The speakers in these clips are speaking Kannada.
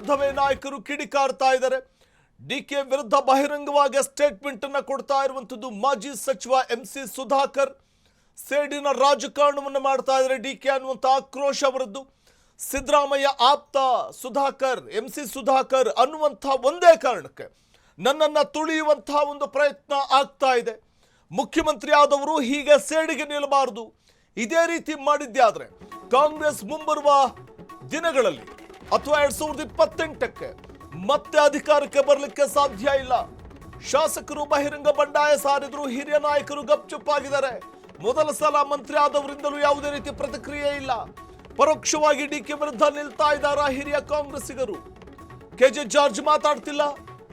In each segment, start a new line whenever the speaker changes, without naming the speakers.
ವಿರುದ್ಧವೇ ನಾಯಕರು ಕಿಡಿಕಾರ್ತಾ ಇದ್ದಾರೆ. ಡಿಕೆ ವಿರುದ್ಧ ಬಹಿರಂಗವಾಗಿ ಸ್ಟೇಟ್ಮೆಂಟ್ ಅನ್ನು ಕೊಡ್ತಾ ಇರುವಂತದ್ದು ಮಾಜಿ ಸಚಿವ ಎಂಸಿ ಸುಧಾಕರ್. ಸೇಡಿನ ರಾಜಕಾರಣವನ್ನು ಮಾಡ್ತಾ ಇದ್ದಾರೆ ಡಿಕೆ ಅನ್ನುವಂಥ ಆಕ್ರೋಶ ಅವರದ್ದು. ಸಿದ್ದರಾಮಯ್ಯ ಆಪ್ತ ಸುಧಾಕರ್, ಎಂಸಿ ಸುಧಾಕರ್ ಅನ್ನುವಂಥ ಒಂದೇ ಕಾರಣಕ್ಕೆ ನನ್ನನ್ನ ತುಳಿಯುವಂತಹ ಒಂದು ಪ್ರಯತ್ನ ಆಗ್ತಾ ಇದೆ. ಮುಖ್ಯಮಂತ್ರಿ ಆದವರು ಹೀಗೆ ಸೇಡಿಗೆ ನಿಲ್ಲಬಾರದು. ಇದೇ ರೀತಿ ಮಾಡಿದ್ಯಾದ್ರೆ ಕಾಂಗ್ರೆಸ್ ಮುಂಬರುವ ದಿನಗಳಲ್ಲಿ ಅಥವಾ 2028ಕ್ಕೆ ಮತ್ತೆ ಅಧಿಕಾರಕ್ಕೆ ಬರಲಿಕ್ಕೆ ಸಾಧ್ಯ ಇಲ್ಲ. ಶಾಸಕರು ಬಹಿರಂಗ ಬಂಡಾಯ ಸಾರಿದ್ರು, ಹಿರಿಯ ನಾಯಕರು ಗಪ್ಚುಪ್ಪಾಗಿದ್ದಾರೆ. ಮೊದಲ ಸಲ ಮಂತ್ರಿ ಆದವರಿಂದಲೂ ಯಾವುದೇ ರೀತಿ ಪ್ರತಿಕ್ರಿಯೆ ಇಲ್ಲ. ಪರೋಕ್ಷವಾಗಿ ಡಿಕೆ ವಿರುದ್ಧ ನಿಲ್ತಾ ಇದ್ದಾರಾ ಹಿರಿಯ ಕಾಂಗ್ರೆಸ್ಸಿಗರು. ಕೆಜೆ ಜಾರ್ಜ್ ಮಾತಾಡ್ತಿಲ್ಲ,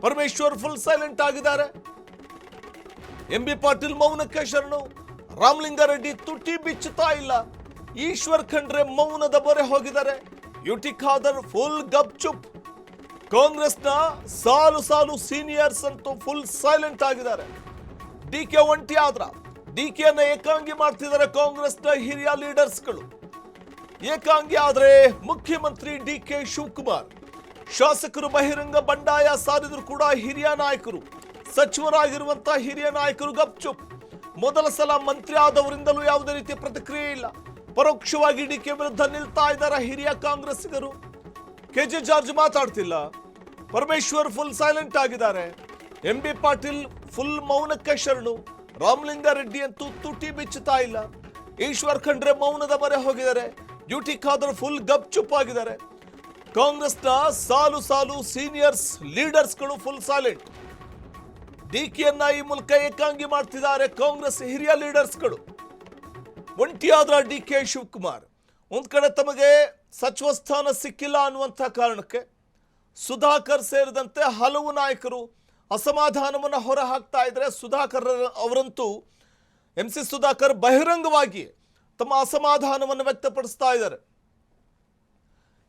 ಪರಮೇಶ್ವರ್ ಫುಲ್ ಸೈಲೆಂಟ್ ಆಗಿದ್ದಾರೆ. ಎಂಬಿ ಪಾಟೀಲ್ ಮೌನಕ್ಕೆ ಶರಣು, ರಾಮಲಿಂಗಾರೆಡ್ಡಿ ತುಟಿ ಬಿಚ್ಚುತ್ತಾ ಇಲ್ಲ. ಈಶ್ವರ್ ಖಂಡ್ರೆ ಮೌನದ ಮೊರೆ ಹೋಗಿದ್ದಾರೆ. ಯುಟಿ ಖಾದರ್ ಫುಲ್ ಗಪ್ಚುಪ್. ಕಾಂಗ್ರೆಸ್ನ ಸಾಲು ಸಾಲು ಸೀನಿಯರ್ಸ್ ಅಂತೂ ಫುಲ್ ಸೈಲೆಂಟ್ ಆಗಿದ್ದಾರೆ. ಡಿಕೆ ಒಂಟಿ ಆದ್ರ ಡಿಕೆಯನ್ನ ಏಕಾಂಗಿ ಮಾಡ್ತಿದ್ದಾರೆ ಕಾಂಗ್ರೆಸ್ನ ಹಿರಿಯ ಲೀಡರ್ಸ್ಗಳು. ಏಕಾಂಗಿ ಆದ್ರೆ ಮುಖ್ಯಮಂತ್ರಿ ಡಿಕೆ ಶಿವಕುಮಾರ್. ಶಾಸಕರು ಬಹಿರಂಗ ಬಂಡಾಯ ಸಾರಿದ್ರು ಕೂಡ ಹಿರಿಯ ನಾಯಕರು, ಸಚಿವರಾಗಿರುವಂತಹ ಹಿರಿಯ ನಾಯಕರು ಗಪ್ಚುಪ್. ಮೊದಲ ಸಲ ಮಂತ್ರಿ ಆದವರಿಂದಲೂ ಯಾವುದೇ ರೀತಿಯ ಪ್ರತಿಕ್ರಿಯೆ ಇಲ್ಲ. ಪರೋಕ್ಷವಾಗಿ ಡಿಕೆ ವಿರುದ್ಧ ನಿಲ್ತಾ ಇದ್ದಾರೆ ಹಿರಿಯ ಕಾಂಗ್ರೆಸ್ಸಿಗರು. ಕೆಜೆ ಜಾರ್ಜ್ ಮಾತಾಡ್ತಿಲ್ಲ, ಪರಮೇಶ್ವರ್ ಫುಲ್ ಸೈಲೆಂಟ್ ಆಗಿದ್ದಾರೆ. ಎಂಬಿ ಪಾಟೀಲ್ ಫುಲ್ ಮೌನಕ್ಕೆ ಶರಣು, ರಾಮಲಿಂಗಾರೆಡ್ಡಿ ಅಂತೂ ತುಟಿ ಬಿಚ್ಚುತ್ತಾ ಇಲ್ಲ. ಈಶ್ವರ್ ಖಂಡ್ರೆ ಮೌನದ ಮೊರೆ ಹೋಗಿದ್ದಾರೆ. ಯುಟಿ ಖಾದರ್ ಫುಲ್ ಗಪ್ಚುಪ್ ಆಗಿದ್ದಾರೆ. ಕಾಂಗ್ರೆಸ್ನ ಸಾಲು ಸಾಲು ಸೀನಿಯರ್ಸ್ ಲೀಡರ್ಸ್ಗಳು ಫುಲ್ ಸೈಲೆಂಟ್. ಡಿಕೆಯನ್ನ ಈ ಮೂಲಕ ಏಕಾಂಗಿ ಮಾಡ್ತಿದ್ದಾರೆ ಕಾಂಗ್ರೆಸ್ ಹಿರಿಯ ಲೀಡರ್ಸ್ಗಳು. ಒಂಟಿಯಾದ್ರ ಡಿಕೆ ಶಿವಕುಮಾರ್ ಒಂದ್ ಕಡೆ ತಮಗೆ ಸಚಿವ ಸ್ಥಾನ ಸಿಕ್ಕಿಲ್ಲ ಅನ್ನುವಂಥ ಕಾರಣಕ್ಕೆ ಸುಧಾಕರ್ ಸೇರಿದಂತೆ ಹಲವು ನಾಯಕರು ಅಸಮಾಧಾನವನ್ನು ಹೊರ ಹಾಕ್ತಾ ಇದ್ದಾರೆ. ಸುಧಾಕರ್ ಅವರಂತೂ ಎಂಸಿ ಸುಧಾಕರ್ ಬಹಿರಂಗವಾಗಿ ತಮ್ಮ ಅಸಮಾಧಾನವನ್ನು ವ್ಯಕ್ತಪಡಿಸ್ತಾ ಇದ್ದಾರೆ.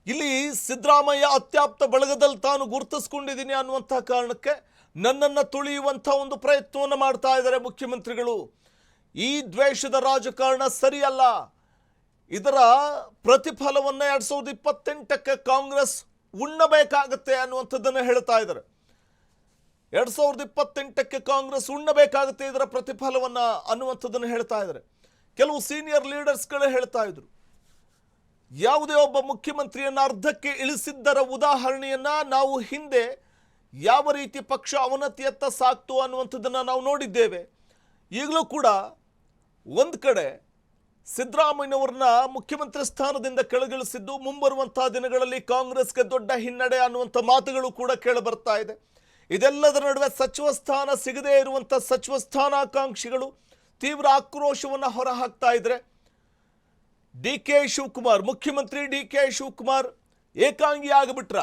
ಇಲ್ಲಿ ಸಿದ್ದರಾಮಯ್ಯ ಅತ್ಯಾಪ್ತ ಬಳಗದಲ್ಲಿ ತಾನು ಗುರುತಿಸ್ಕೊಂಡಿದ್ದೀನಿ ಅನ್ನುವಂಥ ಕಾರಣಕ್ಕೆ ನನ್ನನ್ನು ತುಳಿಯುವಂಥ ಒಂದು ಪ್ರಯತ್ನವನ್ನು ಮಾಡ್ತಾ ಇದ್ದಾರೆ ಮುಖ್ಯಮಂತ್ರಿಗಳು. ಈ ದ್ವೇಷದ ರಾಜಕಾರಣ ಸರಿಯಲ್ಲ. ಇದರ ಪ್ರತಿಫಲವನ್ನು 2028ಕ್ಕೆ ಕಾಂಗ್ರೆಸ್ ಉಣ್ಣಬೇಕಾಗತ್ತೆ ಅನ್ನುವಂಥದ್ದನ್ನು ಹೇಳ್ತಾ ಇದ್ದಾರೆ. 2028ಕ್ಕೆ ಕಾಂಗ್ರೆಸ್ ಉಣ್ಣಬೇಕಾಗುತ್ತೆ ಇದರ ಪ್ರತಿಫಲವನ್ನು ಅನ್ನುವಂಥದ್ದನ್ನು ಹೇಳ್ತಾ ಇದ್ದಾರೆ. ಕೆಲವು ಸೀನಿಯರ್ ಲೀಡರ್ಸ್ಗಳೇ ಹೇಳ್ತಾ ಇದ್ರು, ಯಾವುದೇ ಒಬ್ಬ ಮುಖ್ಯಮಂತ್ರಿಯನ್ನ ಅರ್ಧಕ್ಕೆ ಇಳಿಸಿದ್ದರ ಉದಾಹರಣೆಯನ್ನ ನಾವು ಹಿಂದೆ ಯಾವ ರೀತಿ ಪಕ್ಷ ಅವನತಿಯತ್ತ ಸಾಕ್ತು ಅನ್ನುವಂಥದ್ದನ್ನು ನಾವು ನೋಡಿದ್ದೇವೆ. ಈಗಲೂ ಕೂಡ ಒಂದು ಕಡೆ ಸಿದ್ದರಾಮಯ್ಯನವ್ರನ್ನ ಮುಖ್ಯಮಂತ್ರಿ ಸ್ಥಾನದಿಂದ ಕೆಳಗಿಳಿಸಿದ್ದು ಮುಂಬರುವಂತಹ ದಿನಗಳಲ್ಲಿ ಕಾಂಗ್ರೆಸ್ಗೆ ದೊಡ್ಡ ಹಿನ್ನಡೆ ಅನ್ನುವಂಥ ಮಾತುಗಳು ಕೂಡ ಕೇಳಿ ಬರ್ತಾ ಇದೆ. ಇದೆಲ್ಲದರ ನಡುವೆ ಸಚಿವ ಸ್ಥಾನ ಸಿಗದೇ ಇರುವಂಥ ಸಚಿವ ಸ್ಥಾನಾಕಾಂಕ್ಷಿಗಳು ತೀವ್ರ ಆಕ್ರೋಶವನ್ನು ಹೊರಹಾಕ್ತಾ ಇದ್ರೆ. ಡಿಕೆ ಶಿವಕುಮಾರ್, ಮುಖ್ಯಮಂತ್ರಿ ಡಿಕೆ ಶಿವಕುಮಾರ್ ಏಕಾಂಗಿ ಆಗಿಬಿಟ್ರ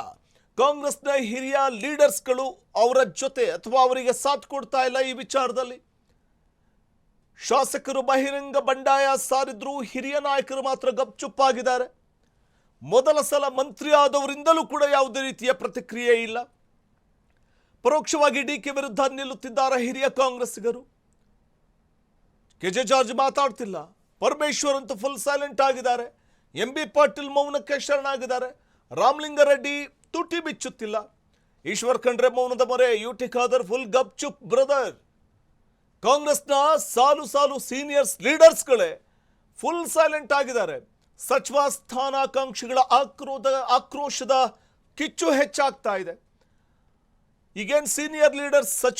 ಕಾಂಗ್ರೆಸ್ನ ಹಿರಿಯ ಲೀಡರ್ಸ್ಗಳು ಅವರ ಜೊತೆ ಅಥವಾ ಅವರಿಗೆ ಸಾಥ್ ಕೊಡ್ತಾ ಇಲ್ಲ ಈ ವಿಚಾರದಲ್ಲಿ. ಶಾಸಕರು ಬಹಿರಂಗ ಬಂಡಾಯ ಸಾರಿದ್ರು, ಹಿರಿಯ ನಾಯಕರು ಮಾತ್ರ ಗಪ್ಚುಪ್ಪಾಗಿದ್ದಾರೆ. ಮೊದಲ ಸಲ ಮಂತ್ರಿ ಆದವರಿಂದಲೂ ಕೂಡ ಯಾವುದೇ ರೀತಿಯ ಪ್ರತಿಕ್ರಿಯೆ ಇಲ್ಲ. ಪರೋಕ್ಷವಾಗಿ ಡಿಕೆ ವಿರುದ್ಧ ನಿಲ್ಲುತ್ತಿದ್ದಾರೆ ಹಿರಿಯ ಕಾಂಗ್ರೆಸ್ಸಿಗರು. ಕೆಜೆ ಜಾರ್ಜ್ ಮಾತಾಡ್ತಿಲ್ಲ, ಪರಮೇಶ್ವರ್ ಅಂತೂ ಫುಲ್ ಸೈಲೆಂಟ್ ಆಗಿದ್ದಾರೆ. ಎಂಬಿ ಪಾಟೀಲ್ ಮೌನಕ್ಕೆ ಶರಣಾಗಿದ್ದಾರೆ. ರಾಮಲಿಂಗಾರೆಡ್ಡಿ ತುಟಿ ಬಿಚ್ಚುತ್ತಿಲ್ಲ. ಈಶ್ವರ್ ಖಂಡ್ರೆ ಮೌನದ ಮೊರೆ. ಯುಟಿ ಖಾದರ್ ಫುಲ್ ಗಪ್ಚುಪ್ ಬ್ರದರ್. ಕಾಂಗ್ರೆಸ್ನ ಸಾಲು ಸಾಲು ಸೀನಿಯರ್ಸ್ ಲೀಡರ್ಸ್ಗಳೇ ಫುಲ್ ಸೈಲೆಂಟ್ ಆಗಿದ್ದಾರೆ. ಸಚಿವ ಸ್ಥಾನಾಕಾಂಕ್ಷಿಗಳ ಆಕ್ರೋಶದ ಕಿಚ್ಚು ಹೆಚ್ಚಾಗ್ತಾ ಇದೆ. ಈಗೇನು ಸೀನಿಯರ್ ಲೀಡರ್ಸ್